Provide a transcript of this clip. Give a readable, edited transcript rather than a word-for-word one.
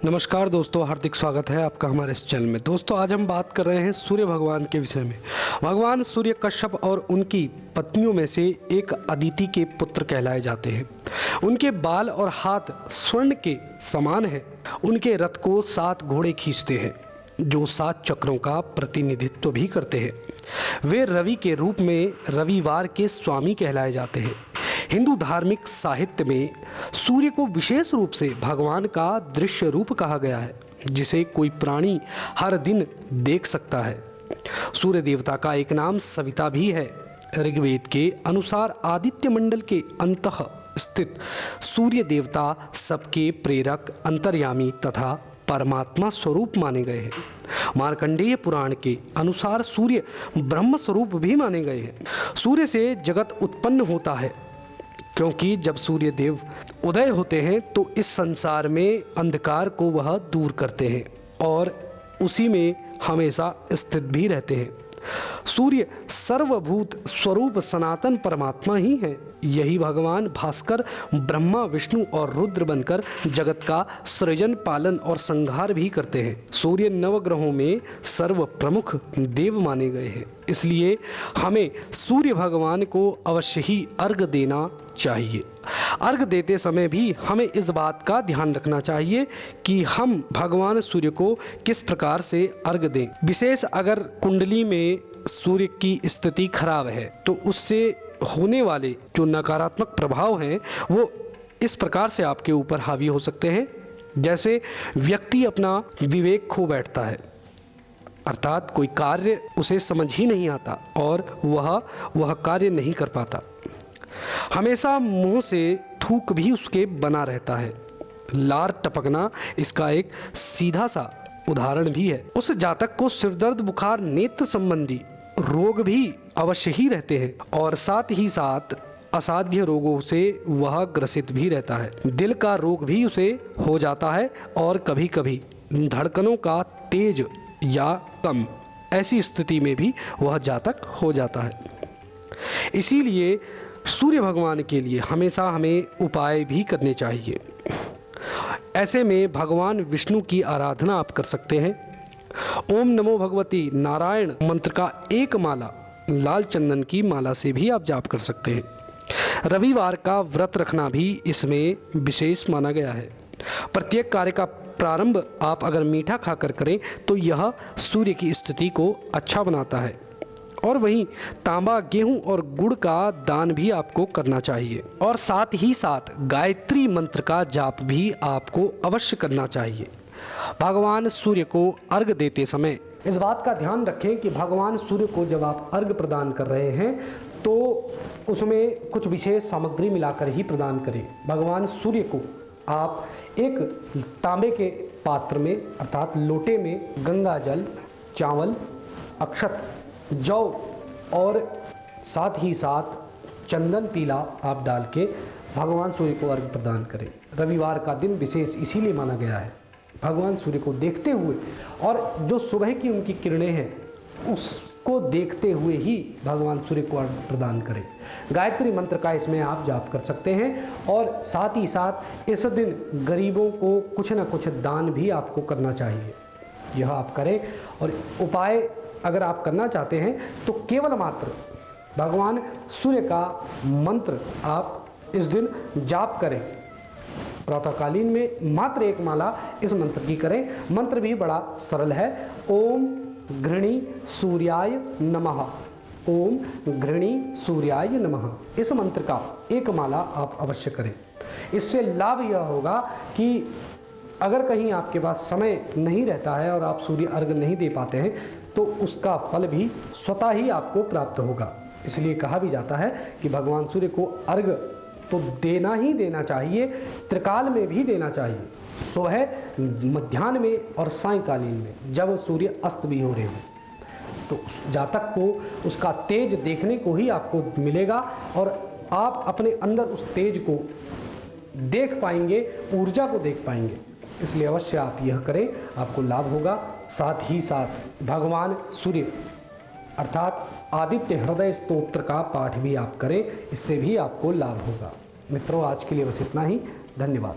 नमस्कार दोस्तों, हार्दिक स्वागत है आपका हमारे इस चैनल में। दोस्तों, आज हम बात कर रहे हैं सूर्य भगवान के विषय में। भगवान सूर्य कश्यप और उनकी पत्नियों में से एक अदिति के पुत्र कहलाए जाते हैं। उनके बाल और हाथ स्वर्ण के समान हैं। उनके रथ को 7 घोड़े खींचते हैं जो 7 चक्रों का प्रतिनिधित्व भी करते हैं। वे रवि के रूप में रविवार के स्वामी कहलाए जाते हैं। हिंदू धार्मिक साहित्य में सूर्य को विशेष रूप से भगवान का दृश्य रूप कहा गया है, जिसे कोई प्राणी हर दिन देख सकता है। सूर्य देवता का एक नाम सविता भी है। ऋग्वेद के अनुसार आदित्य मंडल के अंतः स्थित सूर्य देवता सबके प्रेरक, अंतर्यामी तथा परमात्मा स्वरूप माने गए हैं। मार्कंडेय पुराण के अनुसार सूर्य ब्रह्म स्वरूप भी माने गए हैं। सूर्य से जगत उत्पन्न होता है, क्योंकि जब सूर्य देव उदय होते हैं तो इस संसार में अंधकार को वह दूर करते हैं और उसी में हमेशा स्थित भी रहते हैं। सूर्य सर्वभूत स्वरूप सनातन परमात्मा ही है। यही भगवान भास्कर, ब्रह्मा, विष्णु और रुद्र बनकर जगत का सृजन, पालन और संहार भी करते हैं। सूर्य नवग्रहों में सर्व प्रमुख देव माने गए हैं, इसलिए हमें सूर्य भगवान को अवश्य ही अर्घ देना चाहिए। अर्घ देते समय भी हमें इस बात का ध्यान रखना चाहिए कि हम भगवान सूर्य को किस प्रकार से अर्घ दें। विशेष अगर कुंडली में सूर्य की स्थिति खराब है तो उससे होने वाले जो नकारात्मक प्रभाव हैं वो इस प्रकार से आपके ऊपर हावी हो सकते हैं। जैसे व्यक्ति अपना विवेक खो बैठता है, अर्थात कोई कार्य उसे समझ ही नहीं आता और वह कार्य नहीं कर पाता। हमेशा मुंह से थूक भी उसके बना रहता है। लार टपकना इसका एक सीधा सा उदाहरण भी है। उस जातक को सिरदर्द, बुखार, नेत्र संबंधी रोग भी अवश्य ही रहते हैं और साथ ही साथ असाध्य रोगों से वह ग्रसित भी रहता है। दिल का रोग भी उसे हो जाता है और कभी कभी धड़कनों का तेज या कम, ऐसी स्थिति में भी वह जातक हो जाता है। इसीलिए सूर्य भगवान के लिए हमेशा हमें उपाय भी करने चाहिए। ऐसे में भगवान विष्णु की आराधना आप कर सकते हैं। ओम नमो भगवती नारायण मंत्र का एक माला लाल चंदन की माला से भी आप जाप कर सकते हैं। रविवार का व्रत रखना भी इसमें विशेष माना गया है। प्रत्येक कार्य का प्रारंभ आप अगर मीठा खाकर करें तो यह सूर्य की स्थिति को अच्छा बनाता है। और वहीं तांबा, गेहूं और गुड़ का दान भी आपको करना चाहिए और साथ ही साथ गायत्री मंत्र का जाप भी आपको अवश्य करना चाहिए। भगवान सूर्य को अर्घ देते समय इस बात का ध्यान रखें कि भगवान सूर्य को जब आप अर्घ प्रदान कर रहे हैं तो उसमें कुछ विशेष सामग्री मिलाकर ही प्रदान करें। भगवान सूर्य को आप एक तांबे के पात्र में अर्थात लोटे में गंगा जल, चावल, अक्षत, जौ और साथ ही साथ चंदन पीला आप डाल के भगवान सूर्य को अर्घ प्रदान करें। रविवार का दिन विशेष इसीलिए माना गया है। भगवान सूर्य को देखते हुए और जो सुबह की उनकी किरणें हैं उसको देखते हुए ही भगवान सूर्य को अर्घ प्रदान करें। गायत्री मंत्र का इसमें आप जाप कर सकते हैं और साथ ही साथ इस दिन गरीबों को कुछ न कुछ दान भी आपको करना चाहिए। यह आप करें और उपाय अगर आप करना चाहते हैं तो केवल मात्र भगवान सूर्य का मंत्र आप इस दिन जाप करें। प्रातःकालीन में मात्र एक माला इस मंत्र की करें। मंत्र भी बड़ा सरल है। ओम घृणी सूर्याय नमः, ओम घृणी सूर्याय नमः। इस मंत्र का एक माला आप अवश्य करें। इससे लाभ यह होगा कि अगर कहीं आपके पास समय नहीं रहता है और आप सूर्य अर्घ नहीं दे पाते हैं तो उसका फल भी स्वतः ही आपको प्राप्त होगा। इसलिए कहा भी जाता है कि भगवान सूर्य को अर्घ तो देना ही देना चाहिए, त्रिकाल में भी देना चाहिए, सुबह, मध्याह्न में और सायंकालीन में जब सूर्य अस्त भी हो रहे हों। तो उस जातक को उसका तेज देखने को ही आपको मिलेगा और आप अपने अंदर उस तेज को देख पाएंगे, ऊर्जा को देख पाएंगे। इसलिए अवश्य आप यह करें, आपको लाभ होगा। साथ ही साथ भगवान सूर्य अर्थात आदित्य हृदय स्तोत्र का पाठ भी आप करें, इससे भी आपको लाभ होगा। मित्रों, आज के लिए बस इतना ही। धन्यवाद।